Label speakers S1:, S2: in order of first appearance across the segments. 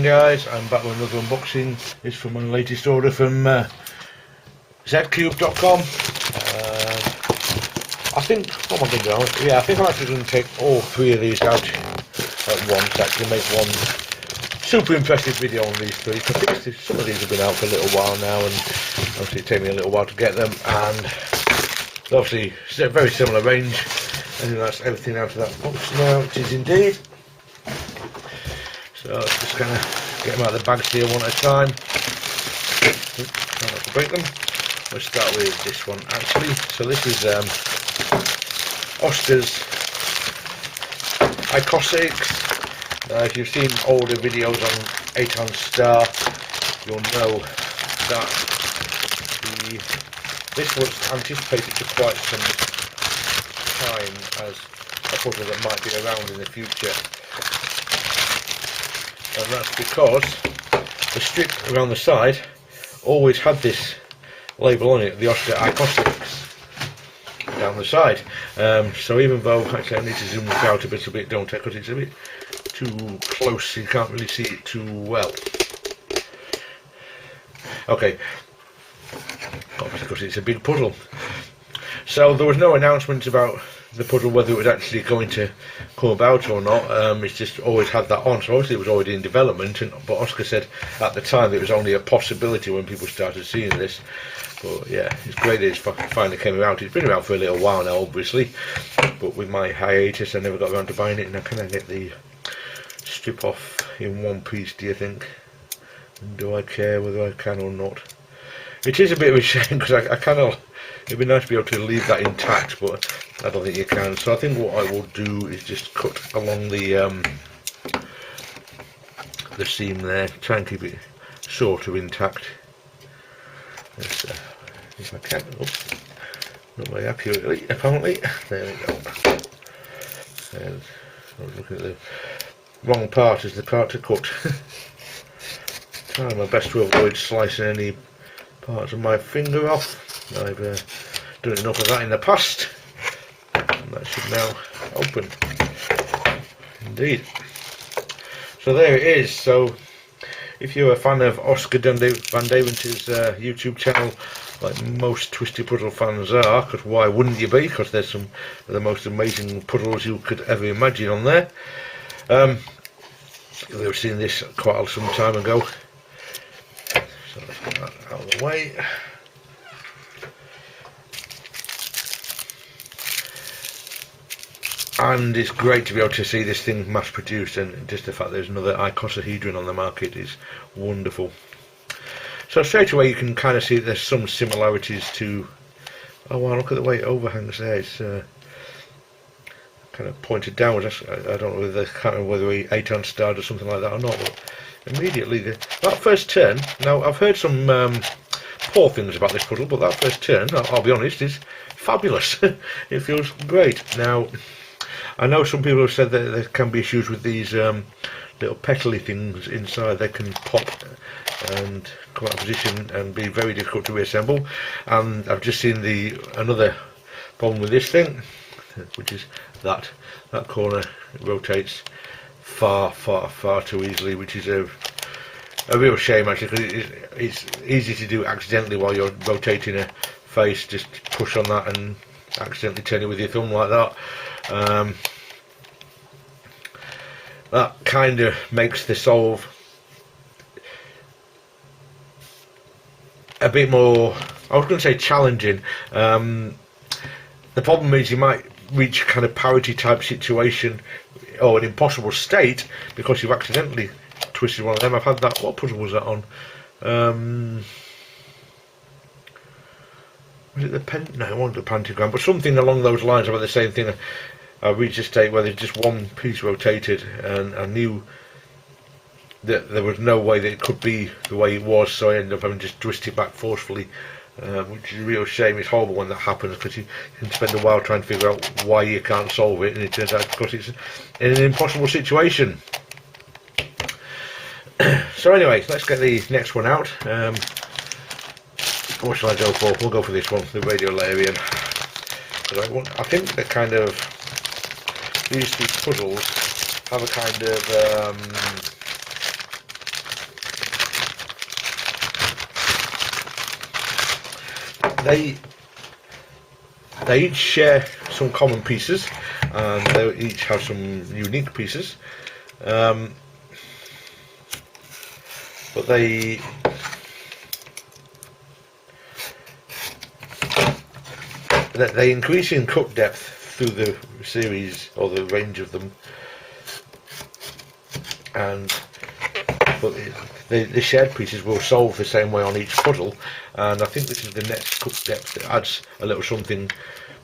S1: guys, I'm back with another unboxing. It's from my latest order from zcube.com. I think, what am I going to do? Yeah, I think I'm actually going to take all three of these out at once, actually make one super impressive video on these three. I think some of these have been out for a little while now, and obviously it takes me a little while to get them, and obviously it's a very similar range. I think that's everything out of that box now, it is indeed. So let's just kind of get them out of the bags here one at a time. Try not to break them. Let's start with this one actually. So this is Oskar's Icosaix. If you've seen older videos on Eitan Star, you'll know that this was anticipated for quite some time as a puzzle that might be around in the future. And that's because the strip around the side always had this label on it, the Oskar Icosaix, down the side. So even though, actually I need to zoom this out a little bit, don't I, because it's a bit too close, so you can't really see it too well. Okay, obviously because it's a big puzzle. So there was no announcement about the puzzle whether it was actually going to come about or not. It's just always had that on, so obviously it was already in development, but Oskar said at the time that it was only a possibility when people started seeing this. But yeah, it's great that it finally came out. It's been around for a little while now, obviously, but with my hiatus I never got around to buying it, and I kind of get the strip off in one piece, do you think? And do I care whether I can or not? It is a bit of a shame, because I kind of, it'd be nice to be able to leave that intact, but I don't think you can. So I think what I will do is just cut along the seam there, try and keep it sort of intact. Let's, if I can. Oops, not very accurately, apparently. There we go. And I was looking at the wrong part as the part to cut. Trying my best to avoid slicing any parts of my finger off. I've done enough of that in the past, and that should now open. Indeed. So there it is. So if you're a fan of Oskar van Deventer's YouTube channel, like most Twisted Puzzle fans are, because why wouldn't you be? Because there's some of the most amazing puzzles you could ever imagine on there. They were seeing this quite some time ago. So let's get that out of the way. And it's great to be able to see this thing mass produced, and just the fact there's another Icosohedron on the market is wonderful. So straight away you can kind of see there's some similarities to, oh wow, look at the way it overhangs there. It's kind of pointed downwards. I don't know whether Eitan starred or something like that or not, but immediately that first turn, now I've heard some poor things about this puzzle, but that first turn, I'll be honest, is fabulous. It feels great. Now I know some people have said that there can be issues with these little petally things inside. They can pop and come out of position and be very difficult to reassemble, and I've just seen another problem with this thing, which is that corner rotates far too easily, which is a real shame actually, because it's easy to do accidentally while you're rotating a face. Just push on that and accidentally turn it with your thumb like that. That kind of makes the solve a bit more, I was going to say challenging. The problem is you might reach kind of parity type situation or an impossible state because you've accidentally twisted one of them. I've had that. What puzzle was that on? Was it the no, it wasn't the pentagram, but something along those lines about the same thing. I reached a state where there's just one piece rotated, and I knew that there was no way that it could be the way it was, so I ended up having to just twist it back forcefully, which is a real shame. It's horrible when that happens, because you can spend a while trying to figure out why you can't solve it, and it turns out because it's in an impossible situation. So anyway, let's get the next one out. What shall I go for? We'll go for this one, the Radiolarian. I think the kind of these puzzles have a kind of they each share some common pieces, and they each have some unique pieces. But they increase in cut depth through the series or the range of them, but the shared pieces will solve the same way on each puzzle, and I think this is the next cut depth that adds a little something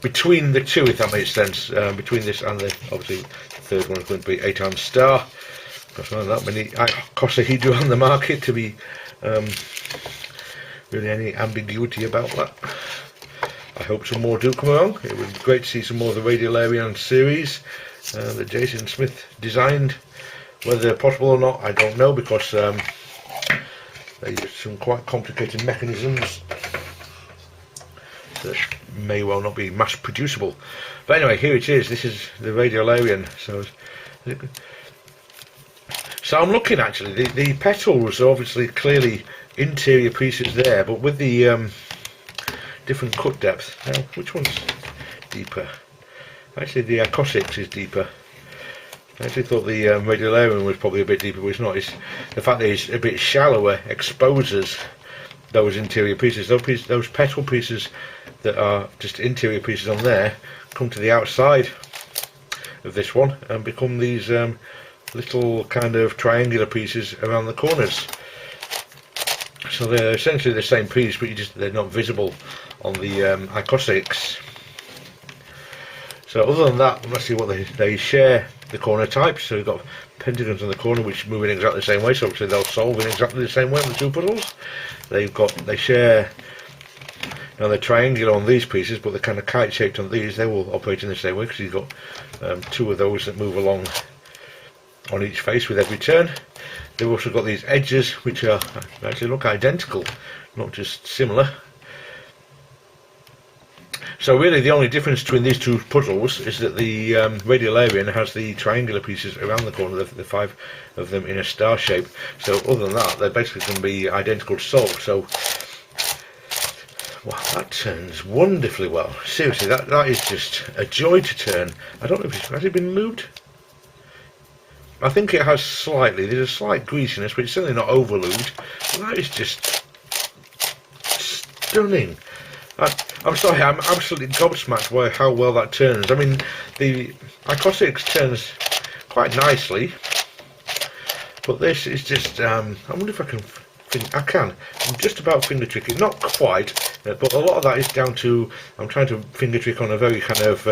S1: between the two, if that makes sense. Between this and obviously the third one is going to be Eitan Star, because there aren't that many Icosohedron on the market to be really any ambiguity about that. I hope some more do come along. It would be great to see some more of the Radiolarian series that Jason Smith designed. Whether they're possible or not, I don't know, because they use some quite complicated mechanisms that may well not be mass producible. But anyway, here it is. This is the Radiolarian. So I'm looking, actually, the petals are obviously clearly interior pieces there, but with the different cut depth. Now, which one's deeper? Actually, the Icosaix is deeper. I actually thought the Radiolarian was probably a bit deeper, but it's not. It's the fact that it's a bit shallower exposes those interior pieces. Those petal pieces that are just interior pieces on there come to the outside of this one and become these little kind of triangular pieces around the corners. So they're essentially the same piece, but they're not visible on the Icosaix. So other than that, let's see what they share. The corner types, so you've got pentagons on the corner which move in exactly the same way, so obviously they'll solve in exactly the same way on the two puzzles. They share, now they're triangular on these pieces, but they're kind of kite shaped on these. They will operate in the same way, because you've got two of those that move along on each face with every turn. They've also got these edges which are actually look identical, not just similar. So really the only difference between these two puzzles is that the Radiolarian has the triangular pieces around the corner, the 5 of them in a star shape. So other than that, they're basically going to be identical to solve. So, wow, that turns wonderfully well. Seriously, that is just a joy to turn. I don't know if has it been lubed? I think it has slightly. There's a slight greasiness, but it's certainly not over lubed. But that is just stunning. I'm sorry, I'm absolutely gobsmacked by how well that turns. I mean, the Icosaix turns quite nicely, but this is just, I wonder if I can, I'm just about finger tricking, not quite, but a lot of that is down to, I'm trying to finger trick on a very kind of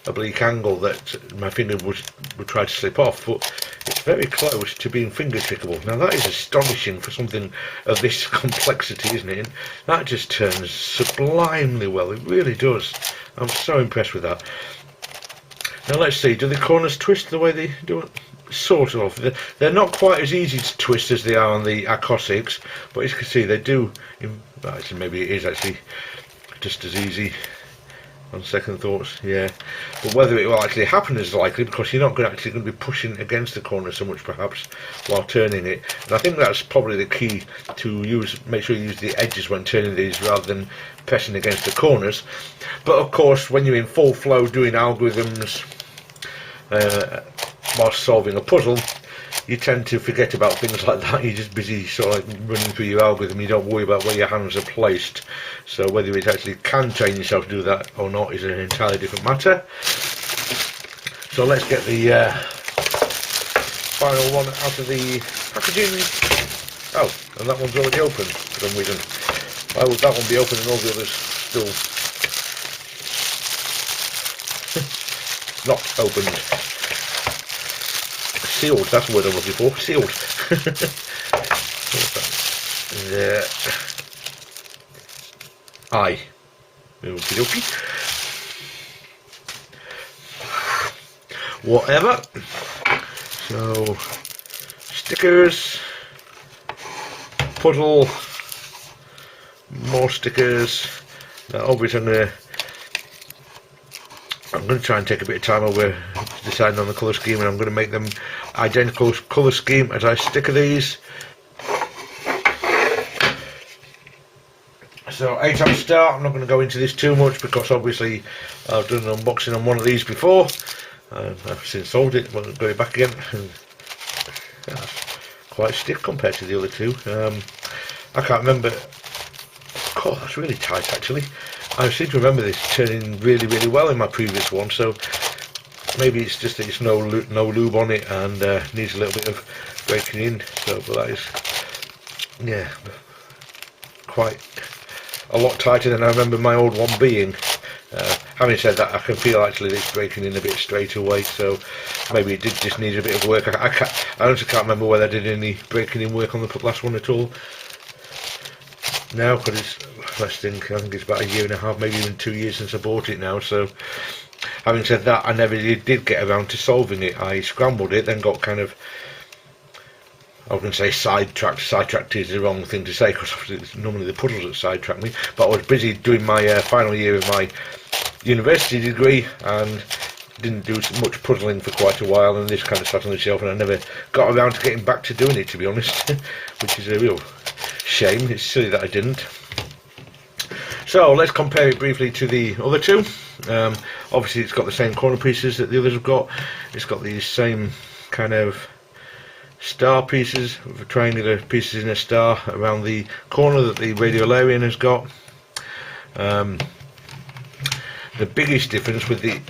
S1: oblique angle that my finger would try to slip off, but it's very close to being finger trickable. Now that is astonishing for something of this complexity, isn't it? And that just turns sublimely well, it really does. I'm so impressed with that. Now let's see, do the corners twist the way they do it? Sort of. They're not quite as easy to twist as they are on the Icosaix, but as you can see they do, actually maybe it is actually just as easy on second thoughts, yeah. But whether it will actually happen is likely, because you're not actually going to be pushing against the corner so much perhaps while turning it. And I think that's probably the key, to make sure you use the edges when turning these rather than pressing against the corners. But of course when you're in full flow doing algorithms while solving a puzzle, you tend to forget about things like that. You're just busy sort of like running through your algorithm. You don't worry about where your hands are placed. So whether it actually can train yourself to do that or not is an entirely different matter. So let's get the final one out of the packaging. Oh, and that one's already open for some reason. Why would that one be open and all the others still not opened? Sealed, that's the word I'm looking for. Sealed. There. Aye. Okie dokie. Whatever. So, stickers, puzzle, more stickers. Now, obviously, I'm going to try and take a bit of time over deciding on the colour scheme, and I'm going to make them identical colour scheme as I sticker these. So Eitan Star, I'm not going to go into this too much because obviously I've done an unboxing on one of these before. I've since sold it, but I'll go back again. Quite stiff compared to the other two. I can't remember. Oh, that's really tight actually. I seem to remember this turning really, really well in my previous one, so maybe it's just that it's no lube on it and needs a little bit of breaking in. So, but that is, yeah, quite a lot tighter than I remember my old one being. Having said that, I can feel actually that it's breaking in a bit straight away, so maybe it did just need a bit of work. I honestly can't remember whether I did any breaking in work on the last one at all. Now, because it's, I think it's about a year and a half, maybe even 2 years since I bought it now, so having said that, I never did get around to solving it. I scrambled it, then got kind of, I was going to say sidetracked is the wrong thing to say, because it's normally the puddles that sidetrack me, but I was busy doing my final year of my university degree and didn't do much puzzling for quite a while, and this kind of sat on the shelf and I never got around to getting back to doing it, to be honest, which is a real shame. It's silly that I didn't. So let's compare it briefly to the other two. Obviously it's got the same corner pieces that the others have got. It's got these same kind of star pieces, triangular pieces in a star around the corner that the Radiolarian has got. The biggest difference with the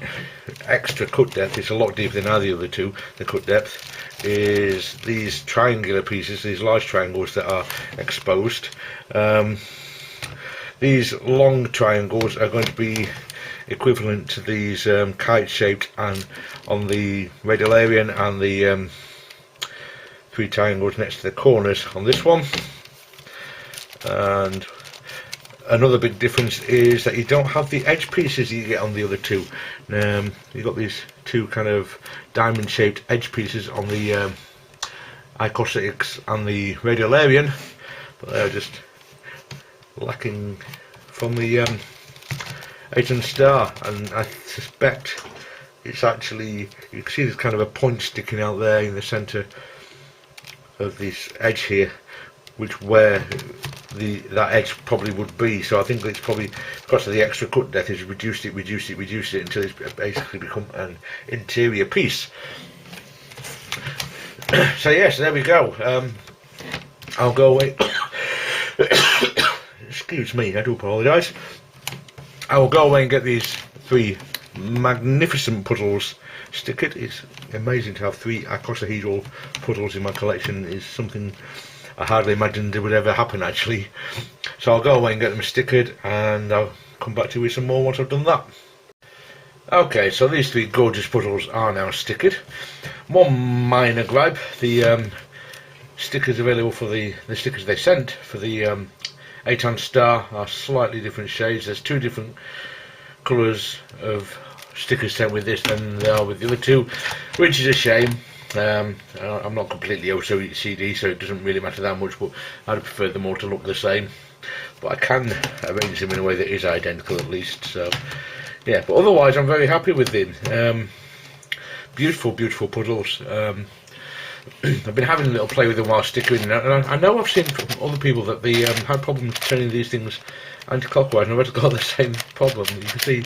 S1: extra cut depth, it's a lot deeper than either of the two, the cut depth, is these triangular pieces, these large triangles that are exposed. These long triangles are going to be equivalent to these kite shaped and on the Radiolarian, and the 3 triangles next to the corners on this one. And another big difference is that you don't have the edge pieces you get on the other two. You've got these 2 kind of diamond shaped edge pieces on the Icosaix and the Radiolarian, but they're just lacking from the Eitan Star, and I suspect it's actually, you can see there's kind of a point sticking out there in the centre of this edge here, which where that edge probably would be. So I think it's probably because of the extra cut depth has reduced it until it's basically become an interior piece. So yes, there we go. I'll go away. Excuse me, I do apologise. I will go away and get these 3 magnificent puddles stickered. It's amazing to have 3 Icosohedron puddles in my collection. Is something I hardly imagined it would ever happen actually. So I'll go away and get them stickered, and I'll come back to you with some more once I've done that. Okay, so these 3 gorgeous puddles are now stickered. One minor gripe, the stickers available for the stickers they sent for the Eitan Star are slightly different shades. There's 2 different colours of stickers sent with this than there are with the other 2, which is a shame. I'm not completely OCD, so it doesn't really matter that much, but I'd prefer them all to look the same. But I can arrange them in a way that is identical at least. So yeah, but otherwise I'm very happy with them. Beautiful, beautiful puddles. I've been having a little play with them while stickering, and I know I've seen from other people that they had problems turning these things anti-clockwise, and I've had got the same problem. You can see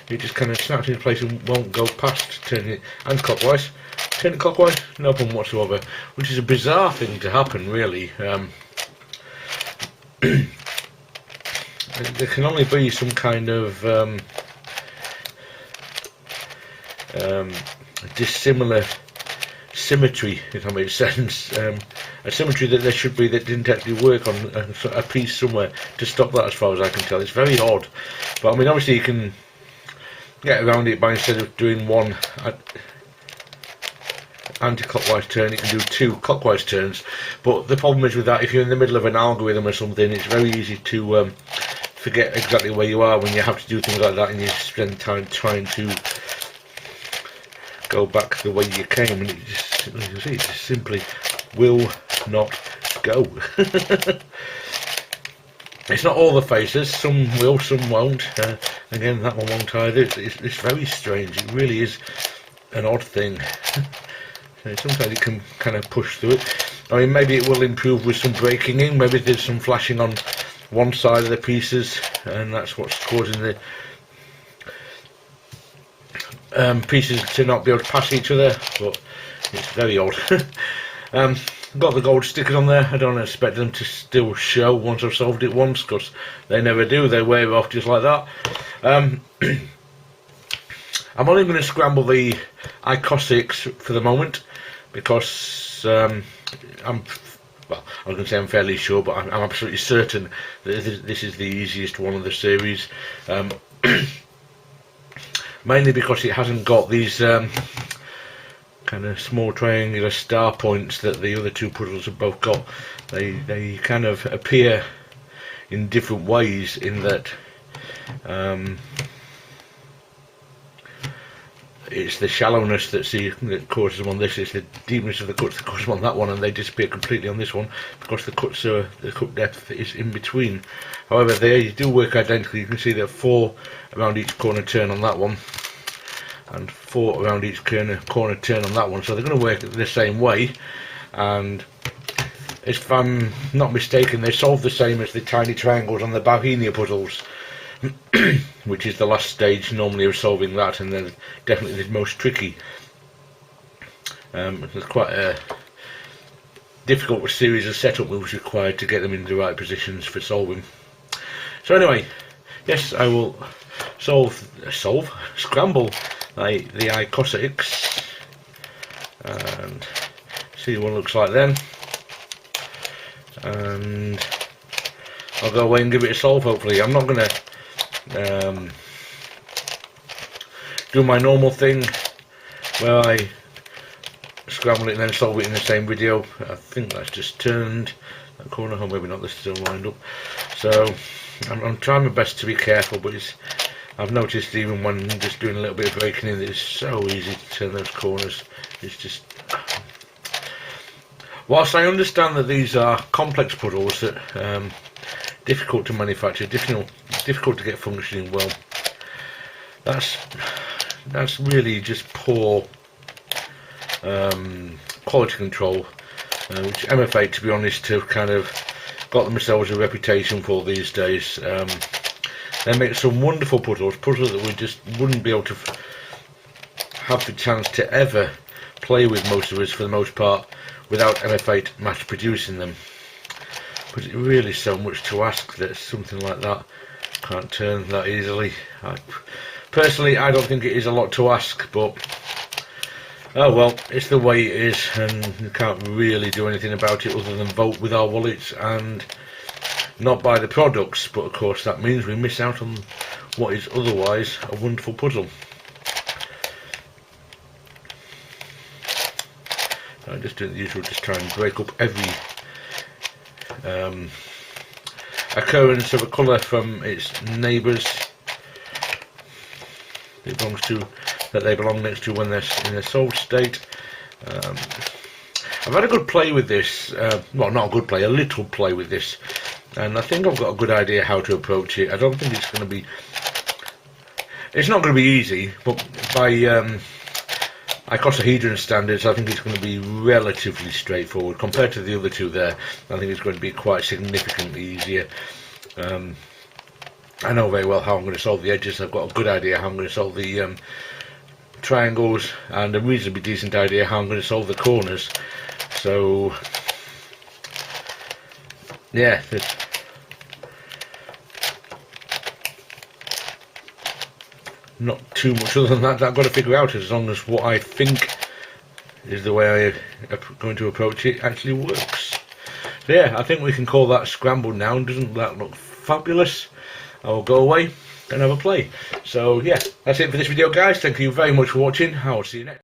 S1: it just kind of snaps into place and won't go past turning it anti-clockwise. Turn it clockwise, no problem whatsoever, which is a bizarre thing to happen really. There can only be some kind of dissimilar symmetry, if that makes sense. A symmetry that there should be that didn't actually work on a piece somewhere to stop that, as far as I can tell. It's very odd, but I mean obviously you can get around it by, instead of doing one anti-clockwise turn, you can do 2 clockwise turns. But the problem is with that, if you're in the middle of an algorithm or something, it's very easy to forget exactly where you are when you have to do things like that, and you spend time trying to go back the way you came, and it just, as you can see, it just simply will not go. It's not all the faces, some will, some won't. Again, that one won't either. It's very strange. It really is an odd thing. Sometimes it can kind of push through it. I mean, maybe it will improve with some breaking in. Maybe there's some flashing on one side of the pieces, and that's what's causing the pieces to not be able to pass each other. But it's very old. Got the gold stickers on there. I don't expect them to still show once I've solved it once, because they never do. They wear off just like that. I'm only going to scramble the Icosaix for the moment, because I was going to say I'm fairly sure, but I'm absolutely certain that this is the easiest one of the series. Mainly because it hasn't got these kind of small triangular star points that the other two puzzles have both got. They kind of appear in different ways, in that it's the shallowness that causes them on this, it's the deepness of the cuts that causes them on that one, and they disappear completely on this one because the cut depth is in between. However, they do work identically. You can see there are 4 around each corner turn on that one, and 4 around each corner turn on that one, so they're going to work the same way. And if I'm not mistaken, they solve the same as the tiny triangles on the Bohemia puzzles, which is the last stage normally of solving that, and then definitely the most tricky. It's quite a difficult series of setup moves required to get them in the right positions for solving. So anyway, yes, I will scramble the Icosaix and see what it looks like then, and I'll go away and give it a solve. Hopefully, I'm not going to do my normal thing where I scramble it and then solve it in the same video. I think that's just turned that corner, or maybe not, this is still lined up. So I'm trying my best to be careful, but I've noticed even when just doing a little bit of breaking in, it's so easy to turn those corners. It's just, whilst I understand that these are complex puzzles that difficult to manufacture, difficult to get functioning well, that's really just poor quality control, which MF8, to be honest, have kind of got themselves a reputation for these days. They make some wonderful puzzles that we just wouldn't be able to have the chance to ever play with, most of us, for the most part, without MF8 mass producing them. But it really is so much to ask that something like that can't turn that easily. Personally, I don't think it is a lot to ask, but oh well, it's the way it is, and you can't really do anything about it other than vote with our wallets and not buy the products. But of course that means we miss out on what is otherwise a wonderful puzzle. I'm just doing the usual, just try and break up every occurrence of a colour from its neighbours that they belong next to when they're in a solved state. I've had a good play with this, well, not a good play, a little play with this, and I think I've got a good idea how to approach it. I don't think it's going to be, it's not going to be easy, but by Icosohedron standards, I think it's going to be relatively straightforward compared to the other two there. I think it's going to be quite significantly easier. I know very well how I'm going to solve the edges. I've got a good idea how I'm going to solve the triangles, and a reasonably decent idea how I'm going to solve the corners. So yeah, not too much other than that I've got to figure out, as long as what I think is the way I'm going to approach it actually works. So yeah, I think we can call that scrambled now. Doesn't that look fabulous? I'll go away and have a play. So yeah, that's it for this video, guys. Thank you very much for watching. I'll see you next.